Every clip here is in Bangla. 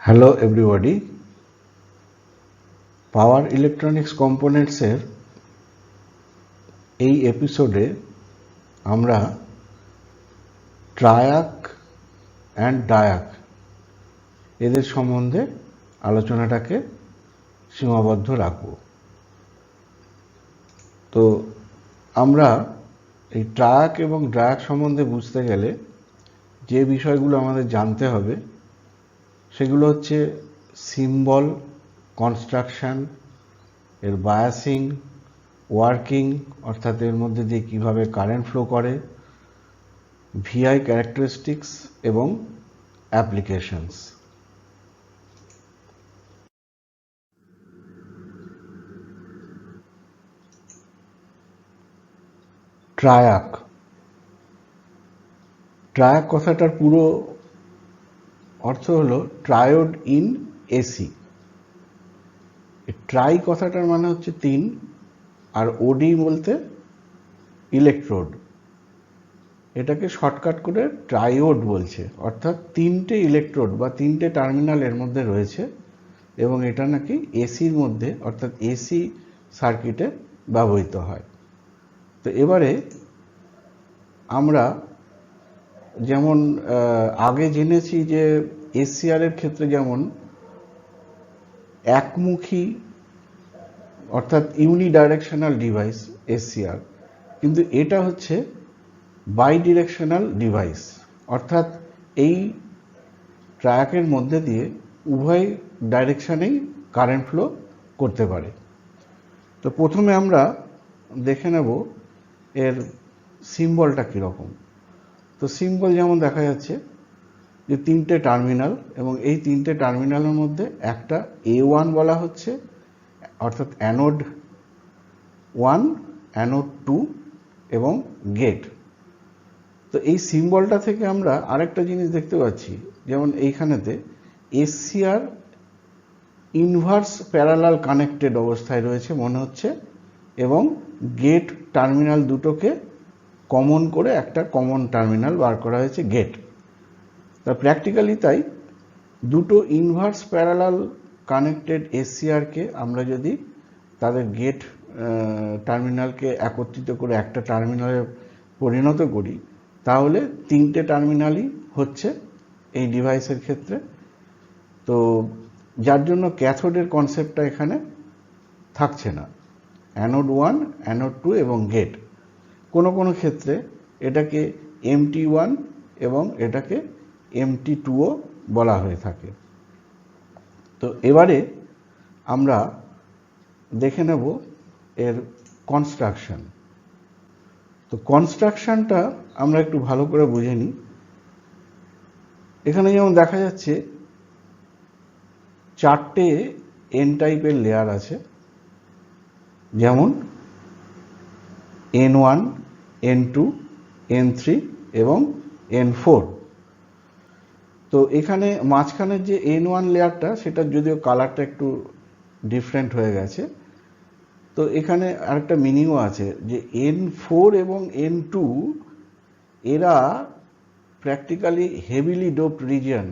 হ্যালো এভরিবডি, পাওয়ার ইলেকট্রনিক্স কম্পোনেন্টসের এই এপিসোডে আমরা ট্রায়াক অ্যান্ড ডায়াক এদের সম্বন্ধে আলোচনাটাকে সীমাবদ্ধ রাখব। তো আমরা এই ট্রায়াক এবং ডায়াক সম্বন্ধে বুঝতে গেলে যে বিষয়গুলো আমাদের জানতে হবে সেগুলো হচ্ছে সিম্বল, কনস্ট্রাকশন, এর বায়াসিং, ওয়ার্কিং অর্থাৎ এর মধ্যে দিয়ে কীভাবে কারেন্ট ফ্লো করে, ভিআই ক্যারেক্টারিস্টিক্স এবং অ্যাপ্লিকেশনস। ট্রায়াক কথাটার পুরো অর্থ হলো ট্রায়োড ইন এসি। ট্রাই কথাটার মানে হচ্ছে তিন, আর ওডি বলতে ইলেকট্রোড। এটাকে শর্টকাট করে ট্রায়োড বলছে, অর্থাৎ তিনটে ইলেকট্রোড বা তিনটে টার্মিনাল এর মধ্যে রয়েছে এবং এটা নাকি এসির মধ্যে অর্থাৎ এসি সার্কিটে ব্যবহৃত হয়। তো এবারে আমরা যেমন আগে জেনেছি যে এসসিআর এর ক্ষেত্রে যেমন একমুখী অর্থাৎ ইউনিডাইরেকশনাল ডিভাইস এসসিআর, কিন্তু এটা হচ্ছে বাই ডিরেকশনাল ডিভাইস, অর্থাৎ এই ট্রায়াকের মধ্যে দিয়ে উভয় ডাইরেকশানেই কারেন্ট ফ্লো করতে পারে। তো প্রথমে আমরা দেখে নেব এর সিম্বলটা কীরকম। তো সিম্বল যেমন দেখা যাচ্ছে যে তিনটে টার্মিনাল, এবং এই তিনটে টার্মিনালের মধ্যে একটা A1 বলা হচ্ছে, অর্থাৎ অ্যানোড 1, অ্যানোড 2 এবং গেট। তো এই সিম্বলটা থেকে আমরা আরেকটা জিনিস দেখতে পাচ্ছি, যেমন এইখানেতে এসসিআর ইনভার্স প্যারালাল কানেক্টেড অবস্থায় রয়েছে মনে হচ্ছে, এবং গেট টার্মিনাল দুটোকে কমন করে একটা কমন টার্মিনাল বার করা হয়েছে গেট। তা প্র্যাকটিক্যালি তাই দুটো ইনভার্স প্যারালাল কানেক্টেড এসসিআরকে আমরা যদি তাদের গেট টার্মিনালকে একত্রিত করে একটা টার্মিনালে পরিণত করি, তাহলে তিনটে টার্মিনালই হচ্ছে এই ডিভাইসের ক্ষেত্রে। তো যার জন্য ক্যাথোডের কনসেপ্টটা এখানে থাকছে না, অ্যানোড 1, অ্যানোড 2 এবং গেট। কোনো কোনো ক্ষেত্রে এটাকে MT1 এবং এটাকে MT2ও বলা হয়ে থাকে। তো এবারে আমরা দেখে নেব এর কনস্ট্রাকশন। তো কনস্ট্রাকশনটা আমরা একটু ভালো করে বুঝে নিই। এখানে যেমন দেখা যাচ্ছে চারটে এন টাইপের লেয়ার আছে, যেমন N1, N2, N3 এবং N4। তো এখানে মাঝখানের যে N1 লেয়ারটা, সেটা যদিও কালারটা একটু ডিফারেন্ট হয়ে গেছে। তো এখানে আরেকটা মিনিংও আছে যে N4 এবং N2 এরা প্র্যাকটিক্যালি হেভিলি ডোপড রিজিয়ন।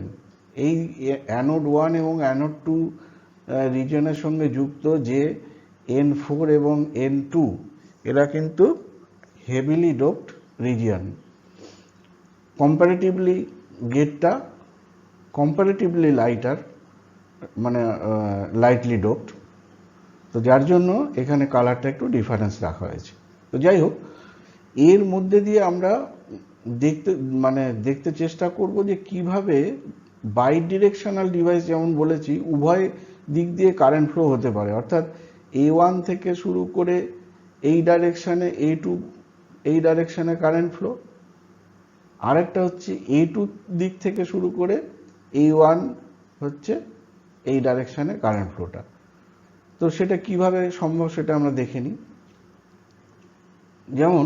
এই অ্যানোড 1 এবং অ্যানোড 2 রিজিয়নের সঙ্গে যুক্ত যে N4 এবং N2 এরা কিন্তু হেভিলি ডোপড রিজিয়ন। কম্পারেটিভলি গেটটা কম্পারেটিভলি লাইটার, মানে লাইটলি ডোপড। তো যার জন্য এখানে কালারটা একটু ডিফারেন্স রাখা হয়েছে। তো যাই হোক, এর মধ্যে দিয়ে আমরা দেখতে চেষ্টা করব যে কিভাবে বাই ডিরেকশনাল ডিভাইস, যেমন বলেছি, উভয় দিক দিয়ে কারেন্ট ফ্লো হতে পারে, অর্থাৎ A1 থেকে শুরু করে এই ডাইরেকশানে, A2 এই ডাইরেকশানে কারেন্ট ফ্লো, আরেকটা হচ্ছে A2 দিক থেকে শুরু করে A1 হচ্ছে এই ডাইরেকশানে কারেন্ট ফ্লোটা। তো সেটা কিভাবে সম্ভব সেটা আমরা দেখে নিই। যেমন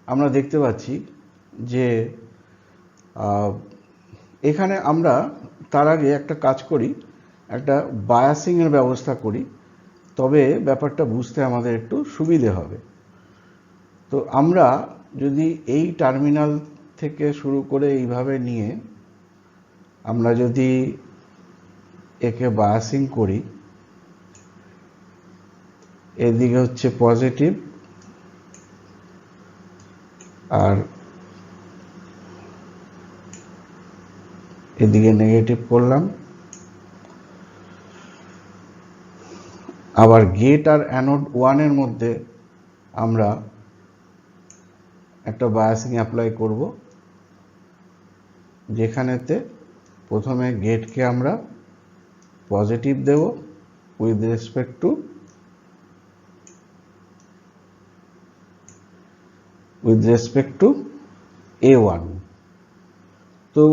আমরা দেখতে পাচ্ছি যে এখানে আমরা তার আগে একটা কাজ করি, একটা বায়াসিংয়ের ব্যবস্থা করি, তবে ব্যাপারটা বুঝতে আমাদের একটু সুবিধে হবে। তো আমরা যদি এই টার্মিনাল থেকে শুরু করে এইভাবে নিয়ে আমরা যদি একে বায়াসিং করি, এদিকে হচ্ছে পজিটিভ আর এদিকে নেগেটিভ করলাম। আবার গেট আর অ্যানোড 1 এর মধ্যে আমরা একটা বায়াসিং অ্যাপ্লাই করব, যেখানেতে প্রথমে গেটকে আমরা পজিটিভ দেব উইথ রেসপেক্ট টু A1। তো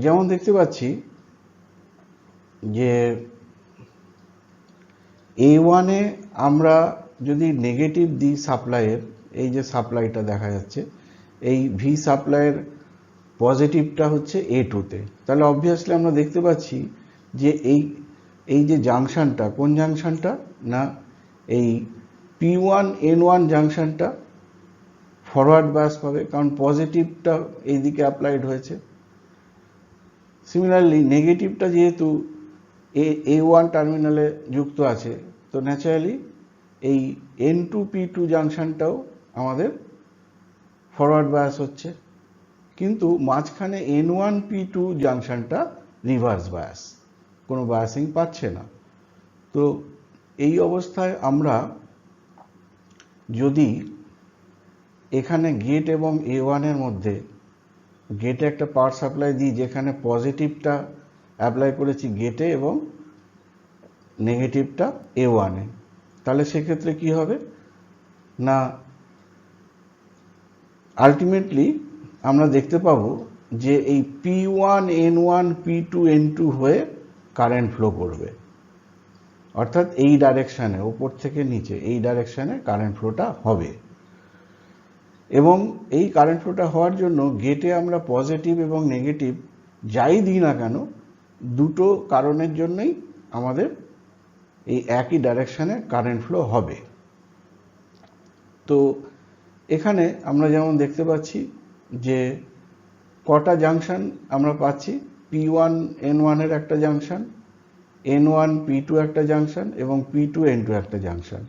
যেমন দেখতে পাচ্ছি যে A1 এ আমরা যদি নেগেটিভ দিই সাপ্লাইয়ের, এই যে সাপ্লাইটা দেখা যাচ্ছে, এই ভি সাপ্লাইয়ের পজিটিভটা হচ্ছে A2 তে, তাহলে অবভিয়াসলি আমরা দেখতে পাচ্ছি যে এই যে জাংশনটা, কোন জাংশনটা না এই P1 N1 জাংশনটা ফরওয়ার্ড বায়াস পাবে, কারণ পজিটিভটা এইদিকে অ্যাপ্লাইড হয়েছে। সিমিলারলি নেগেটিভটা যেহেতু A1 টার্মিনালে যুক্ত আছে, তো ন্যাচারালি এই N2 P2 জাংশনটাও আমাদের ফরওয়ার্ড বায়াস হচ্ছে, কিন্তু মাঝখানে N1 P2 জাংশনটা রিভার্স বায়াস, কোনো বায়াসিং পাচ্ছে না। তো এই অবস্থায় আমরা যদি এখানে গেট এবং A1 এর মধ্যে গেটে একটা পাওয়ার সাপ্লাই দিই, যেখানে পজিটিভটা অ্যাপ্লাই করেছি গেটে এবং নেগেটিভটা A1 এ, তাহলে সেক্ষেত্রে কি হবে না আলটিমেটলি আমরা দেখতে পাবো যে এই P1 N1 P2 N2 হয়ে কারেন্ট ফ্লো করবে, অর্থাৎ এই ডাইরেকশানে, ওপর থেকে নিচে এই ডাইরেকশানে কারেন্ট ফ্লোটা হবে। এবং এই কারেন্ট ফ্লোটা হওয়ার জন্য গেটে আমরা পজিটিভ এবং নেগেটিভ যাই দিই না কেন, দুটো কারণের জন্যই আমাদের এই একই ডাইরেকশানে কারেন্ট ফ্লো হবে। তো এখানে আমরা যেমন দেখতে পাচ্ছি যে কটা জাংশন আমরা পাচ্ছি, P1 N1 এর একটা জাংশন, N1 P2 একটা জাংশন এবং P2 N2 একটা জাংশন।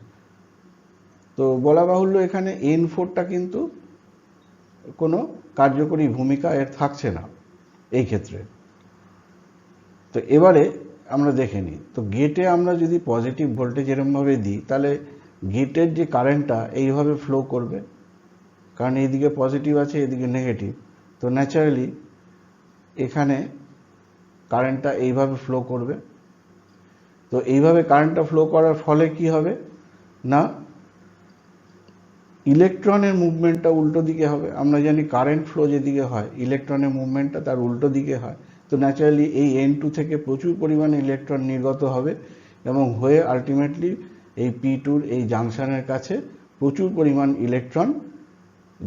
তো বলা বাহুল্য এখানে N4টা কিন্তু কোনো কার্যকরী ভূমিকা এর থাকছে না এই ক্ষেত্রে। তো এবারে আমরা দেখে নিই, তো গেটে আমরা যদি পজিটিভ ভোল্টেজ এরমভাবে দিই, তাহলে গেটের যে কারেন্টটা এইভাবে ফ্লো করবে, কারণ এইদিকে পজিটিভ আছে এদিকে নেগেটিভ, তো ন্যাচারালি এখানে কারেন্টটা এইভাবে ফ্লো করবে। তো এইভাবে কারেন্টটা ফ্লো করার ফলে কি হবে না ইলেকট্রনের মুভমেন্টটা উল্টো দিকে হবে। আমরা জানি কারেন্ট ফ্লো যেদিকে হয় ইলেকট্রনের মুভমেন্টটা তার উল্টো দিকে হয়। তো ন্যাচারালি এই N2 থেকে প্রচুর পরিমাণে ইলেকট্রন নির্গত হবে এবং হয়ে আলটিমেটলি এই P2 এই জাংশনের কাছে প্রচুর পরিমাণ ইলেকট্রন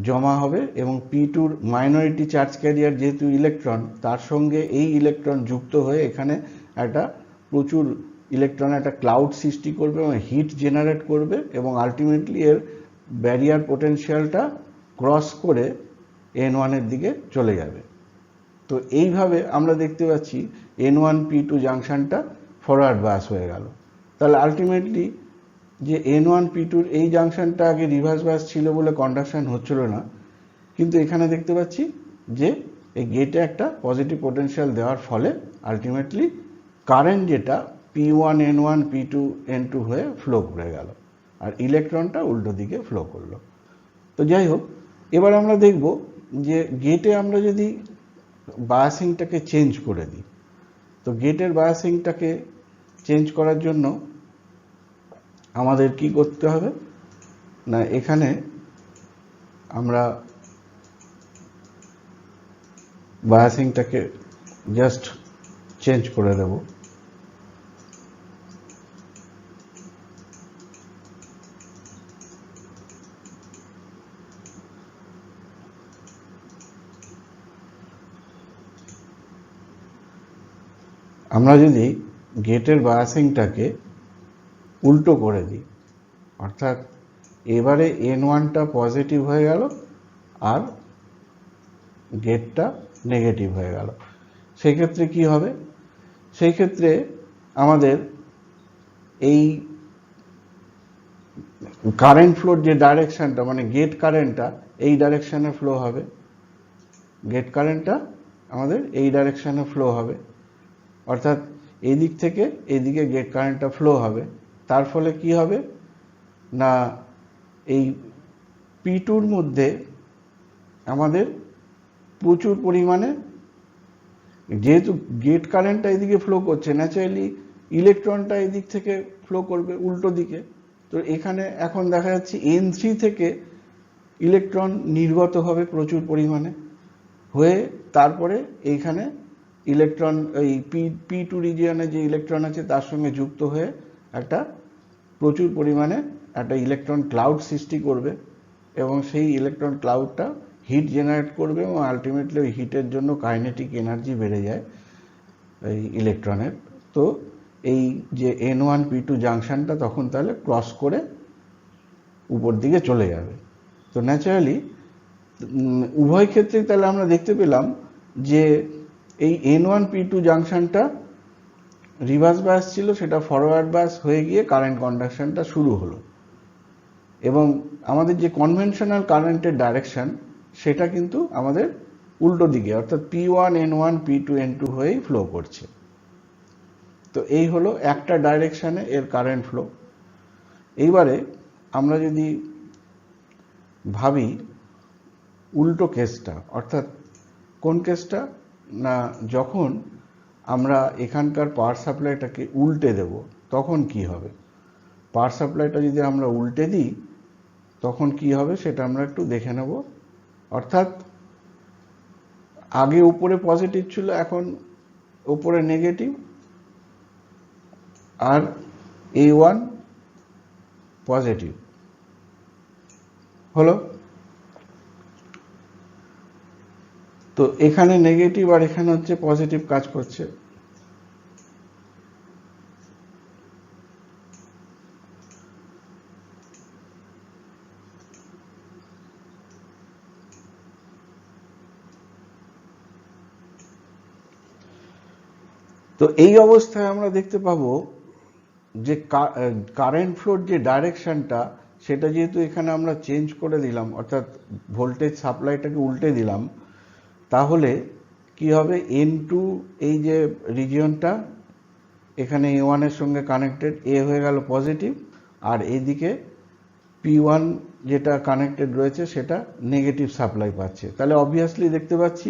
জমা হবে এবং P2 মাইনরিটি চার্জ ক্যারিয়ার যেহেতু ইলেকট্রন, তার সঙ্গে এই ইলেকট্রন যুক্ত হয়ে এখানে একটা প্রচুর ইলেকট্রনের একটা ক্লাউড সৃষ্টি করবে এবং হিট জেনারেট করবে এবং আলটিমেটলি এর ব্যারিয়ার পোটেনশিয়ালটা ক্রস করে N1 এর দিকে চলে যাবে। তো এইভাবে আমরা দেখতে পাচ্ছি N1 P2 জাংশনটা ফরওয়ার্ড বায়াস হয়ে গেল। তাহলে আলটিমেটলি যে N1 P2 এই জাংশনটা আগে রিভার্স বায়াস ছিল বলে কন্ডাকশন হচ্ছিল না, কিন্তু এখানে দেখতে পাচ্ছি যে এই গেটে একটা পজিটিভ পোটেনশিয়াল দেওয়ার ফলে আলটিমেটলি কারেন্ট যেটা P1 N1 P2 N2 হয়ে ফ্লো করে গেল আর ইলেকট্রনটা উল্টো দিকে ফ্লো করলো। তো যাই হোক, এবার আমরা দেখব যে গেটে আমরা যদি বায়াসিংটাকে চেঞ্জ করে দিই, তো গেটের বায়াসিংটাকে চেঞ্জ করার জন্য আমাদের কি করতে হবে না এখানে আমরা বায়াসিংটাকে জাস্ট চেঞ্জ করে দেব। আমরা যদি গেটের বায়াসিংটাকে উল্টো করে দিই, অর্থাৎ এবারে N1টা পজিটিভ হয়ে গেল আর গেটটা নেগেটিভ হয়ে গেল, সেই ক্ষেত্রে কি হবে, সেই ক্ষেত্রে আমাদের এই কারেন্ট ফ্লোর যে ডাইরেকশনটা মানে গেট কারেন্টটা এই ডাইরেকশনে ফ্লো হবে, গেট কারেন্টটা আমাদের এই ডাইরেকশনে ফ্লো হবে, অর্থাৎ এই দিক থেকে এইদিকে গেট কারেন্টটা ফ্লো হবে। তার ফলে কি হবে না এই P2-র মধ্যে আমাদের প্রচুর পরিমাণে, যেহেতু গেট কারেন্টটা এদিকে ফ্লো করছে, ন্যাচারালি ইলেকট্রনটা এদিক থেকে ফ্লো করবে উল্টো দিকে। তো এখানে এখন দেখা যাচ্ছে N3 থেকে ইলেকট্রন নির্গত হবে প্রচুর পরিমাণে হয়ে, তারপরে এইখানে ইলেকট্রন এই P2 রিজিয়নে যে ইলেকট্রন আছে তার সঙ্গে যুক্ত হয়ে একটা প্রচুর পরিমাণে একটা ইলেকট্রন ক্লাউড সৃষ্টি করবে, এবং সেই ইলেকট্রন ক্লাউডটা হিট জেনারেট করবে এবং আলটিমেটলি ওই হিটের জন্য কাইনেটিক এনার্জি বেড়ে যায় এই ইলেকট্রনের। তো এই যে N1P2 জাংশনটা তখন তাহলে ক্রস করে উপর দিকে চলে যাবে। তো ন্যাচারালি উভয় ক্ষেত্রেই তাহলে আমরা দেখতে পেলাম যে এই N1P2 জাংশনটা রিভার্স বায়াস ছিল, সেটা ফরওয়ার্ড বায়াস হয়ে গিয়ে কারেন্ট কন্ডাকশনটা শুরু হলো, এবং আমাদের যে কনভেনশনাল কারেন্টের ডাইরেকশন সেটা কিন্তু আমাদের উল্টো দিকে, অর্থাৎ P1N1 P2N2 হয়েই ফ্লো করছে। তো এই হলো একটা ডাইরেকশনে এর কারেন্ট ফ্লো। এইবারে আমরা যদি ভাবি উল্টো কেসটা, অর্থাৎ কোন কেসটা না যখন আমরা এখানকার পাওয়ার সাপ্লাইটাকে উল্টে দেব তখন কি হবে। পাওয়ার সাপ্লাইটা যদি আমরা উল্টে দিই তখন কি হবে সেটা আমরা একটু দেখে নেব। অর্থাৎ আগে উপরে পজিটিভ ছিল, এখন উপরে নেগেটিভ, আর A1 পজিটিভ হলো। তো এখানে নেগেটিভ আর এখানে হচ্ছে পজিটিভ কাজ করছে। তো এই অবস্থায় আমরা দেখতে পাবো যে কারেন্ট ফ্লোর যে ডাইরেকশনটা সেটা যেহেতু এখানে আমরা চেঞ্জ করে দিলাম, অর্থাৎ ভোল্টেজ সাপ্লাইটাকে উল্টে দিলাম, তাহলে কি হবে N2 এই যে রিজিয়নটা এখানে A1 এর সঙ্গে কানেক্টেড, এ হয়ে গেল পজিটিভ, আর এইদিকে P1 যেটা কানেক্টেড রয়েছে সেটা নেগেটিভ সাপ্লাই পাচ্ছে। তাহলে অবভিয়াসলি দেখতে পাচ্ছি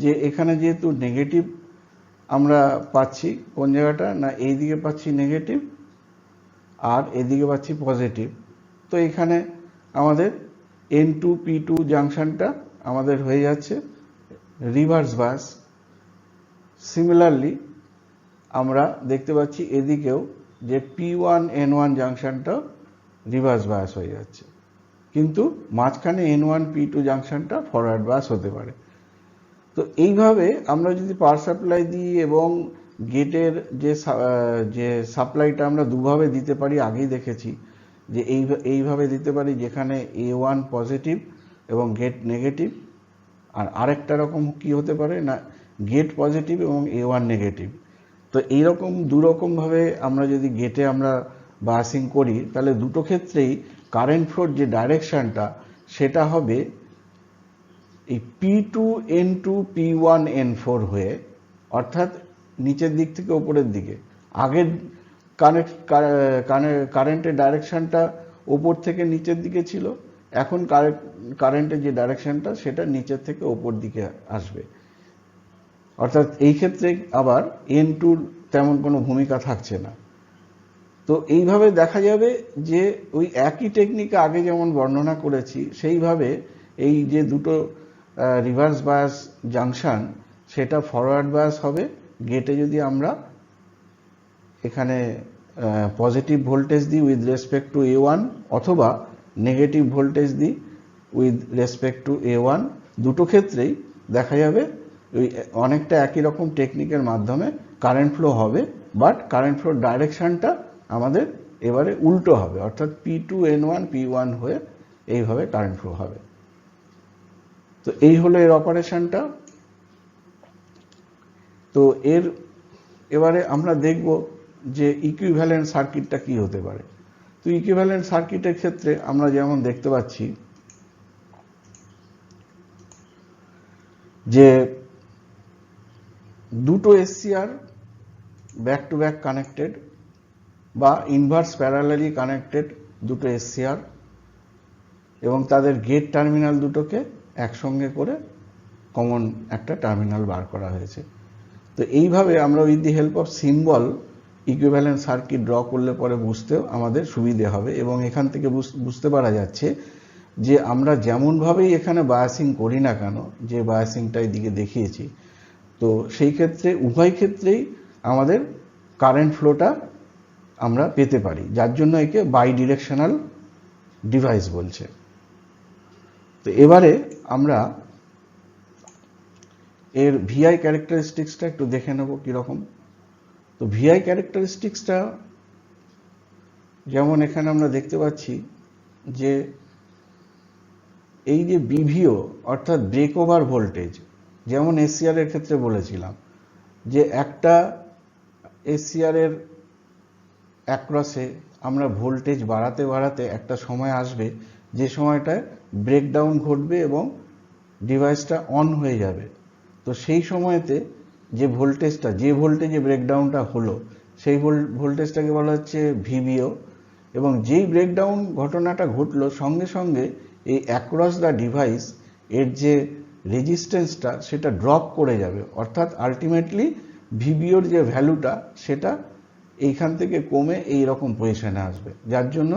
যে এখানে যেহেতু নেগেটিভ আমরা পাচ্ছি, কোন জায়গাটা না এইদিকে পাচ্ছি নেগেটিভ আর এদিকে পাচ্ছি পজিটিভ। তো এখানে আমাদের N2P2 জাংশনটা আমাদের হয়ে যাচ্ছে রিভার্স বায়াস। সিমিলারলি আমরা দেখতে পাচ্ছি এদিকেও যে P1N1 জাংশনটা রিভার্স বায়াস হয়ে যাচ্ছে, কিন্তু মাঝখানে N1P2 জাংশনটা ফরওয়ার্ড বায়াস হতে পারে। তো এইভাবে আমরা যদি পাওয়ার সাপ্লাই দিই এবং গেটের যে সাপ্লাইটা আমরা দুভাবে দিতে পারি, আগেই দেখেছি যে এইভাবে দিতে পারি যেখানে A1 পজিটিভ এবং গেট নেগেটিভ, আর আরেকটা রকম কি হতে পারে না গেট পজিটিভ এবং A1 নেগেটিভ। তো এইরকম দুরকমভাবে আমরা যদি গেটে আমরা বায়াসিং করি তাহলে দুটো ক্ষেত্রেই কারেন্ট ফ্লোর যে ডাইরেকশনটা সেটা হবে এই P2N2 P1N4 হয়ে, অর্থাৎ নিচের দিক থেকে উপরের দিকে। আগের কারেন্টের ডাইরেকশনটা ওপর থেকে নিচের দিকে ছিল, এখন কারেন্টের যে ডাইরেকশনটা সেটা নিচের থেকে ওপর দিকে আসবে। অর্থাৎ এই ক্ষেত্রে আবার N2-র তেমন কোনো ভূমিকা থাকছে না। তো এইভাবে দেখা যাবে যে ওই একই টেকনিকে আগে যেমন বর্ণনা করেছি সেইভাবে এই যে দুটো রিভার্স বায়াস জাংশন সেটা ফরওয়ার্ড বায়াস হবে গেটে যদি আমরা এখানে পজিটিভ ভোল্টেজ দিই উইথ রেসপেক্ট টু A1 অথবা নেগেটিভ ভোল্টেজ দিই উইথ রেসপেক্ট টু A1। দুটো ক্ষেত্রেই দেখা যাবে ওই অনেকটা একই রকম টেকনিকের মাধ্যমে কারেন্ট ফ্লো হবে, বাট কারেন্ট ফ্লোর ডাইরেকশনটা আমাদের এবারে উল্টো হবে, অর্থাৎ P2N1 P1 হয়ে এইভাবে কারেন্ট ফ্লো হবে। তো এই হলো এর অপারেশনটা। তো এর এবারে আমরা দেখব যে ইকুইভ্যালেন্ট সার্কিটটা কি হতে পারে। তো ইকুইভ্যালেন্ট সার্কিটের ক্ষেত্রে আমরা যেমন দেখতে পাচ্ছি যে দুটো SCR back to back connected বা ইনভার্স প্যারালালি কানেক্টেড দুটো এসসিআর এবং তাদের গেট টার্মিনাল দুটোকে একসঙ্গে করে কমন একটা টার্মিনাল বার করা হয়েছে। তো এইভাবে আমরা with the help of symbol equivalent circuit draw করলে পরে বুঝতেও আমাদের সুবিধে হবে এবং এখান থেকে বুঝতে পারা যাচ্ছে যে আমরা যেমনভাবেই এখানে বায়াসিং করি না কেন, যে বায়াসিংটা এদিকে দেখিয়েছি, তো সেই ক্ষেত্রে উভয় ক্ষেত্রেই আমাদের কারেন্ট ফ্লোটা আমরা পেতে পারি, যার জন্য একে বাই ডিরেকশনাল ডিভাইস বলছে। তো এবারে আমরা এর ভিআই ক্যারেক্টারিস্টিক্সটা একটু দেখে নেব কীরকম। তো ভিআই ক্যারেক্টারিস্টিক্সটা যেমন এখানে আমরা দেখতে পাচ্ছি যে এই যে বিভিও অর্থাৎ ব্রেক ওভার ভোল্টেজ, যেমন এসসিআর এর ক্ষেত্রে বলেছিলাম যে একটা এসসিআর এর অ্যাক্রসে আমরা ভোল্টেজ বাড়াতে বাড়াতে একটা সময় আসবে যে সময়টায় ব্রেকডাউন ঘটবে এবং ডিভাইসটা অন হয়ে যাবে। তো সেই সময়তে যে ভোল্টেজটা, যে ভোল্টেজে ব্রেকডাউনটা হলো সেই ভোল্টেজটাকে বলা হচ্ছে ভিবিও, এবং যেই ব্রেকডাউন ঘটনাটা ঘটলো সঙ্গে সঙ্গে এই অ্যাক্রস দ্য ডিভাইস এর যে রেজিস্ট্যান্সটা সেটা ড্রপ করে যাবে, অর্থাৎ আলটিমেটলি ভিবিওর যে ভ্যালুটা সেটা এইখান থেকে কমে এই রকম পজিশনে আসবে, যার জন্য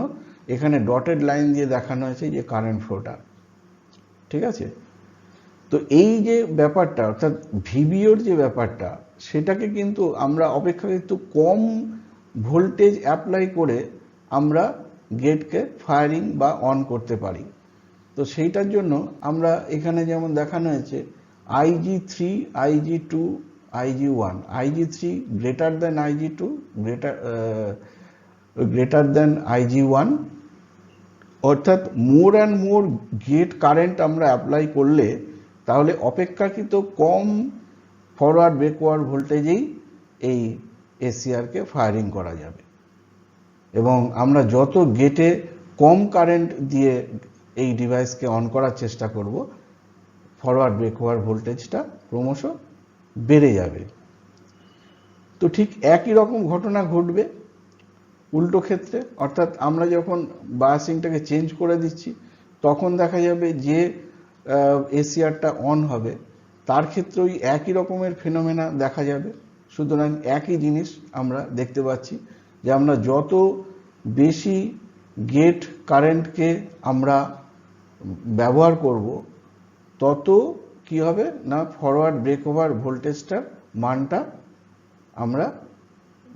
এখানে ডটেড লাইন দিয়ে দেখানো হয়েছে যে কারেন্ট ফ্লোটা। ঠিক আছে, তো এই যে ব্যাপারটা অর্থাৎ ভিবিওর যে ব্যাপারটা সেটাকে কিন্তু আমরা অপেক্ষাকৃত কম ভোল্টেজ অ্যাপ্লাই করে আমরা গেটকে ফায়ারিং বা অন করতে পারি। তো সেইটার জন্য আমরা এখানে যেমন দেখানো হয়েছে IG3, IG2, IG1, IG3 greater than IG2, greater than IG1, অর্থাৎ more and more gate current আমরা অ্যাপ্লাই করলে তাহলে অপেক্ষাকৃত কম ফরওয়ার্ড ব্যাকওয়ার্ড ভোল্টেজেই এই এসসিআরকে ফায়ারিং করা যাবে, এবং আমরা যত গেটে কম কারেন্ট দিয়ে এই ডিভাইসকে অন করার চেষ্টা করব ফরওয়ার্ড ব্যাকওয়ার্ড ভোল্টেজটা ক্রমশ বেড়ে যাবে। তো ঠিক একই রকম ঘটনা ঘটবে উল্টো ক্ষেত্রে, অর্থাৎ আমরা যখন বায়াসিংটাকে চেঞ্জ করে দিচ্ছি তখন দেখা যাবে যে এসসিআরটা অন হবে তার ক্ষেত্রেও একই রকমের ফেনোমেনা দেখা যাবে। সুতরাং একই জিনিস আমরা দেখতে পাচ্ছি যে আমরা যত বেশি গেট কারেন্টকে আমরা ব্যবহার করব তত কি হবে না ফরওয়ার্ড ব্রেকওভার ভোল্টেজটার মানটা আমরা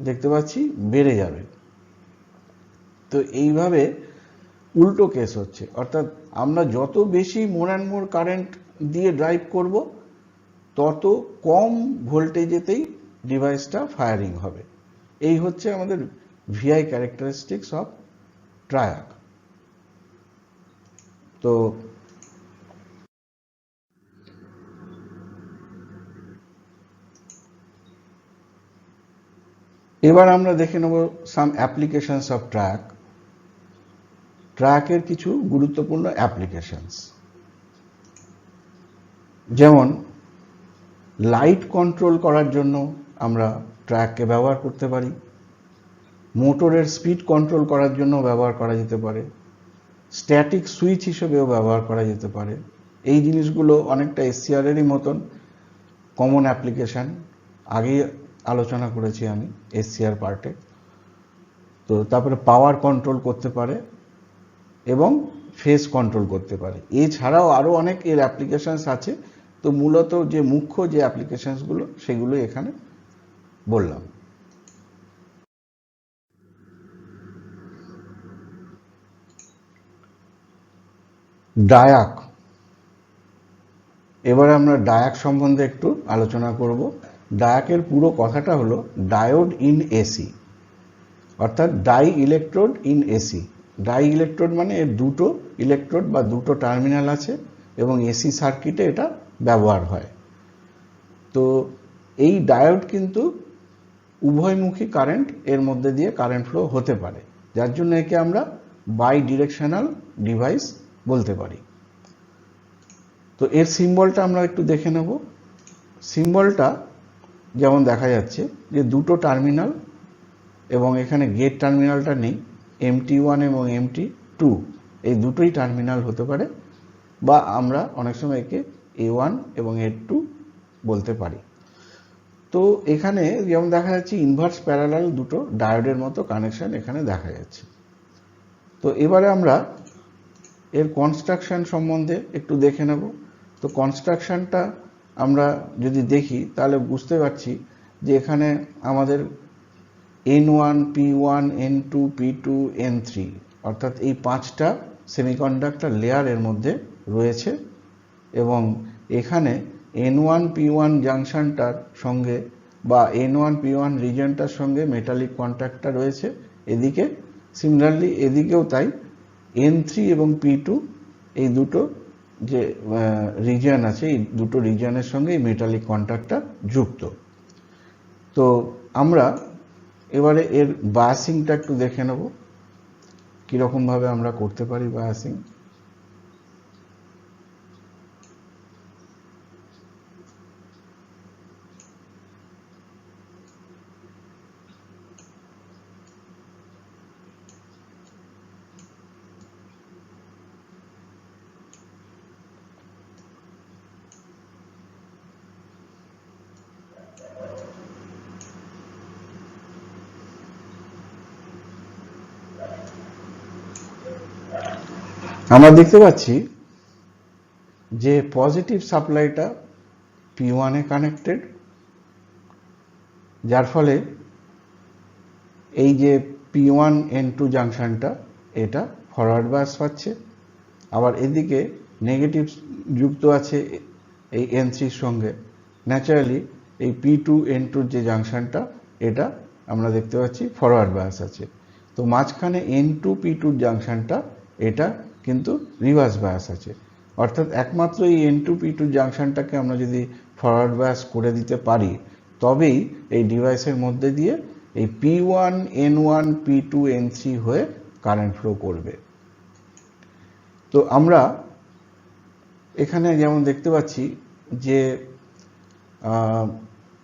দেখতে পাচ্ছি বেড়ে যাবে। তো এইভাবে উল্টো কেস হচ্ছে, অর্থাৎ আমরা যত বেশি মোর অ্যান্ড মোর কারেন্ট দিয়ে ড্রাইভ করব তত কম ভোল্টেজেতেই ডিভাইসটা ফায়ারিং হবে। এই হচ্ছে আমাদের ভিআই ক্যারেক্টারিস্টিক্স অফ ট্রায়াক। তো এবার আমরা দেখে নেব সাম অ্যাপ্লিকেশনস অফ ট্রায়াক। ট্রায়াকের কিছু গুরুত্বপূর্ণ অ্যাপ্লিকেশনস, যেমন লাইট কন্ট্রোল করার জন্য আমরা ট্রায়াককে ব্যবহার করতে পারি, মোটরের স্পিড কন্ট্রোল করার জন্য ব্যবহার করা যেতে পারে, স্ট্যাটিক সুইচ হিসেবেও ব্যবহার করা যেতে পারে। এই জিনিসগুলো অনেকটা এসসিআরেরই মতন কমন অ্যাপ্লিকেশান, আগেই আলোচনা করেছি আমি এসসিআর পার্টে। তো তারপরে পাওয়ার কন্ট্রোল করতে পারে এবং ফেজ কন্ট্রোল করতে পারে। এছাড়াও আরও অনেক এর অ্যাপ্লিকেশানস আছে, তো মূলত যে মুখ্য যে অ্যাপ্লিকেশানসগুলো সেগুলো এখানে বললাম। ডায়াক, এবারে আমরা ডায়াক সম্বন্ধে একটু আলোচনা করব। ডায়াকের পুরো কথাটা হলো ডায়োড ইন এসি, অর্থাৎ di electrode in AC. Di electrode মানে এর দুটো ইলেকট্রোড বা দুটো টার্মিনাল আছে এবং এসি সার্কিটে এটা ব্যবহার হয়। তো এই ডায়োড কিন্তু উভয়মুখী কারেন্ট এর মধ্যে দিয়ে কারেন্ট ফ্লো হতে পারে, যার জন্য একে আমরা বাই ডিরেকশনাল ডিভাইস বলতে পারি। তো এর সিম্বলটা আমরা একটু দেখে নেব। সিম্বলটা যেমন দেখা যাচ্ছে যে দুটো টার্মিনাল, এবং এখানে গেট টার্মিনালটা নেই, MT1 এবং MT2 এই দুটোই টার্মিনাল হতে পারে, বা আমরা অনেক সময় একে A1 এবং A2 বলতে পারি। তো এখানে যেমন দেখা যাচ্ছে ইনভার্স প্যারালাল দুটো ডায়োডের মতো কানেকশন এখানে দেখা যাচ্ছে। তো এবারে আমরা এর কনস্ট্রাকশন সম্বন্ধে একটু দেখে নেব। তো কনস্ট্রাকশনটা আমরা যদি দেখি তাহলে বুঝতে পারছি যে এখানে আমাদের N1, P1, N2, P2, N3 অর্থাৎ এই পাঁচটা সেমিকন্ডাক্টর লেয়ার এর মধ্যে রয়েছে, এবং এখানে N1, P1 জাংশনটার সঙ্গে বা N1, P1 রিজনটার সঙ্গে মেটালিক কন্ট্যাক্টটা রয়েছে এদিকে। সিমিলারলি এদিকেও তাই, N3 এবং P2 এই দুটো যে রিজন আছে এই দুটো রিজনের সঙ্গে এই মেটালিক কন্ট্যাক্টটা যুক্ত। তো আমরা এবারে এর বায়াসিংটা একটু দেখে নেব, কীরকমভাবে আমরা করতে পারি বায়াসিং। আমরা দেখতে পাচ্ছি যে পজিটিভ সাপ্লাইটা P1 এ কানেক্টেড, যার ফলে এই যে P1 N2 জাংশনটা এটা ফরওয়ার্ড বায়াস পাচ্ছে। আবার এদিকে নেগেটিভ যুক্ত আছে এই N3 এর সঙ্গে, ন্যাচারালি এই P2 N2 যে জাংশনটা এটা আমরা দেখতে পাচ্ছি ফরওয়ার্ড বায়াস আছে। তো মাঝখানে N2 P2 জাংশনটা এটা কিন্তু রিভার্স বায়াস আছে, অর্থাৎ একমাত্র এই N2 P2 জাংশনটাকে আমরা যদি ফরওয়ার্ড বায়াস করে দিতে পারি তবেই এই ডিভাইসের মধ্যে দিয়ে এই P1 N1 P2 N3 হয়ে কারেন্ট ফ্লো করবে। তো আমরা এখানে যেমন দেখতে পাচ্ছি যে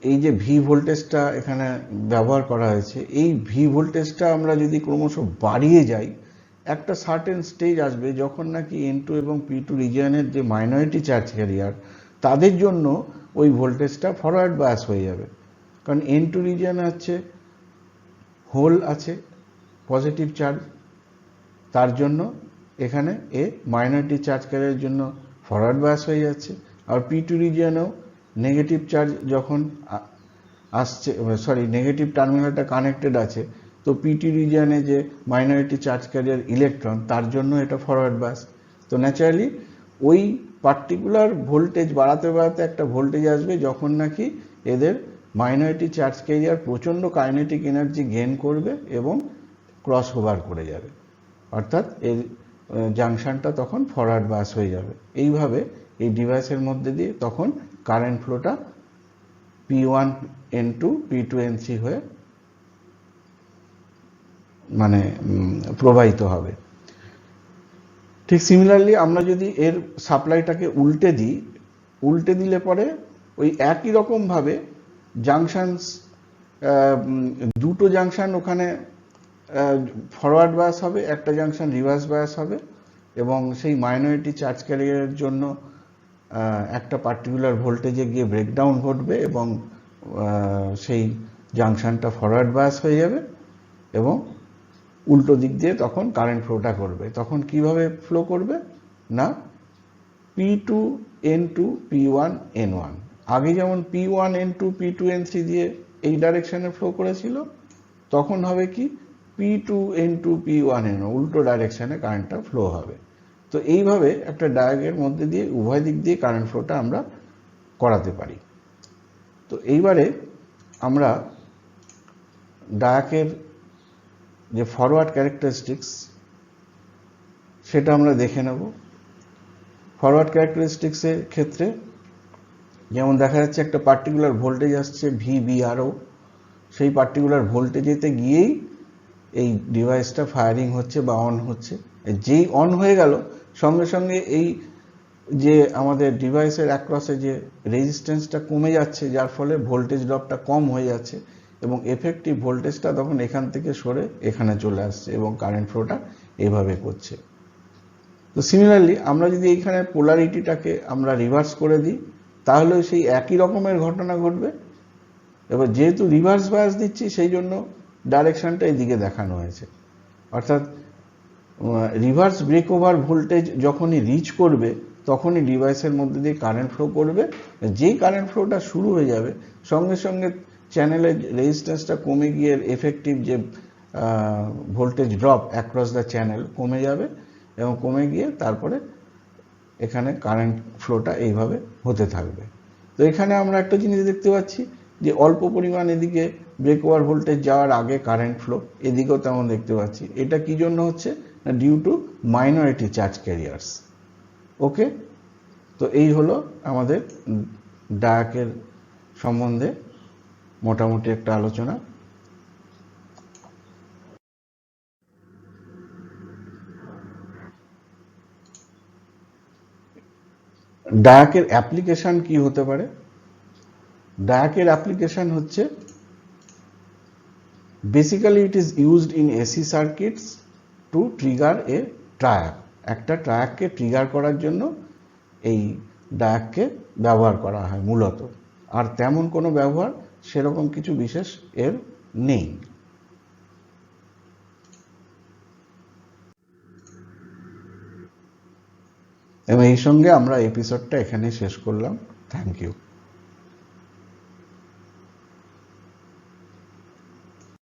এই যে ভি ভোল্টেজটা এখানে ব্যবহার করা হয়েছে, এই ভি ভোল্টেজটা আমরা যদি ক্রমশ বাড়িয়ে যাই একটা সার্টেন স্টেজ আসবে যখন নাকি N2 এবং P2 রিজিয়নের যে মাইনরিটি চার্জ ক্যারিয়ার তাদের জন্য ওই ভোল্টেজটা ফরওয়ার্ড বায়াস হয়ে যাবে। কারণ N2 রিজিয়নে হচ্ছে হোল আছে পজিটিভ চার্জ, তার জন্য এখানে এ মাইনরিটি চার্জ ক্যারিয়ারের জন্য ফরওয়ার্ড বায়াস হয়ে যাচ্ছে। আর P2 রিজিয়নেও নেগেটিভ চার্জ যখন আসছে, নেগেটিভ টার্মিনালটা কানেক্টেড আছে, তো P2 রিজিয়নে যে মাইনরিটি চার্জ ক্যারিয়ার ইলেকট্রন তার জন্য এটা ফরওয়ার্ড বায়াস। তো ন্যাচারালি ওই পার্টিকুলার ভোল্টেজ বাড়াতে বাড়াতে একটা ভোল্টেজ আসবে যখন নাকি এদের মাইনরিটি চার্জ ক্যারিয়ার প্রচণ্ড কাইনেটিক এনার্জি গেইন করবে এবং ক্রস ওভার করে যাবে, অর্থাৎ এর জাংশনটা তখন ফরওয়ার্ড বায়াস হয়ে যাবে। এইভাবে এই ডিভাইসের মধ্যে দিয়ে তখন current ফ্লোটা P1 N2 P2 N3 হয়ে মানে প্রবাহিত হবে। ঠিক সিমিলারলি আমরা যদি এর সাপ্লাইটাকে উল্টে দিলে পরে ওই একই রকমভাবে জাংশনস দুটো জাংশন ওখানে ফরওয়ার্ড বায়াস হবে, একটা জাংশন রিভার্স বায়াস হবে, এবং সেই মাইনরিটি চার্জ ক্যারিয়ারের জন্য একটা পার্টিকুলার ভোল্টেজে গিয়ে ব্রেকডাউন ঘটবে এবং সেই জাংশনটা ফরওয়ার্ড বায়াস হয়ে যাবে এবং উল্টো দিক দিয়ে তখন কারেন্ট ফ্লোটা করবে। তখন কিভাবে ফ্লো করবে না, P2 N2 P1 N1 আগে যেমন P1 N2 P2 N3 দিয়ে এই ডাইরেকশনে ফ্লো করেছিল, তখন হবে কি P2 N2 P1 N1 উল্টো ডাইরেকশনে কারেন্টটা ফ্লো হবে। তো এইভাবে একটা ডায়োগের মধ্যে দিয়ে উভয় দিক দিয়ে কারেন্ট ফ্লোটা আমরা করাতে পারি। তো এইবারে আমরা ডায়োগের যে ফরওয়ার্ড ক্যারেক্টারিস্টিক্স সেটা আমরা দেখে নেব। ফরওয়ার্ড ক্যারেক্টারিস্টিক্সের ক্ষেত্রে যেমন দেখা যাচ্ছে একটা পার্টিকুলার ভোল্টেজ আসছে VBRO, সেই পার্টিকুলার ভোল্টেজেতে গিয়েই এই ডিভাইসটা ফায়ারিং হচ্ছে বা অন হচ্ছে। যেই অন হয়ে গেল সঙ্গে সঙ্গে এই যে আমাদের ডিভাইসের অ্যাক্রসে যে রেজিস্ট্যান্সটা কমে যাচ্ছে, যার ফলে ভোল্টেজ ড্রপটা কম হয়ে যাচ্ছে এবং এফেক্টিভ ভোল্টেজটা তখন এখান থেকে সরে এখানে চলে আসছে এবং কারেন্ট ফ্লোটা এইভাবে করছে। তো সিমিলারলি আমরা যদি এইখানে পোলারিটিটাকে আমরা রিভার্স করে দিই তাহলে সেই একই রকমের ঘটনা ঘটবে। এবার যেহেতু রিভার্স বায়াস দিচ্ছি সেই জন্য ডাইরেকশনটা এইদিকে দেখানো হয়েছে, অর্থাৎ রিভার্স ব্রেক ওভার ভোল্টেজ যখনই রিচ করবে তখনই ডিভাইসের মধ্যে দিয়ে কারেন্ট ফ্লো করবে। যেই কারেন্ট ফ্লোটা শুরু হয়ে যাবে সঙ্গে সঙ্গে চ্যানেলের রেজিস্ট্যান্সটা কমে গিয়ে এফেক্টিভ যে voltage drop across the channel কমে যাবে এবং কমে গিয়ে তারপরে এখানে কারেন্ট ফ্লোটা এইভাবে হতে থাকবে। তো এখানে আমরা একটা জিনিস দেখতে পাচ্ছি যে অল্প পরিমাণ এদিকে ব্রেক ওভার ভোল্টেজ যাওয়ার আগে কারেন্ট ফ্লো, এদিকেও তেমন দেখতে পাচ্ছি। এটা কি জন্য হচ্ছে না, due to minority charge carriers. Okay, তো এই হলো আমাদের ডায়াকের সম্বন্ধে মোটামুটি একটা আলোচনা। ডায়াকের অ্যাপ্লিকেশন কি হতে পারে? ডায়াকের অ্যাপ্লিকেশন হচ্ছে basically it is used in AC circuits to trigger a triac. একটা ট্রায়াককে ট্রিগার করার জন্য এই ডায়াককে ব্যবহার করা হয় মূলত, আর তেমন কোনো ব্যবহার সেরকম কিছু বিশেষ এর নেই। এবং এই সঙ্গে আমরা এপিসোডটা এখানে শেষ করলাম। Thank you.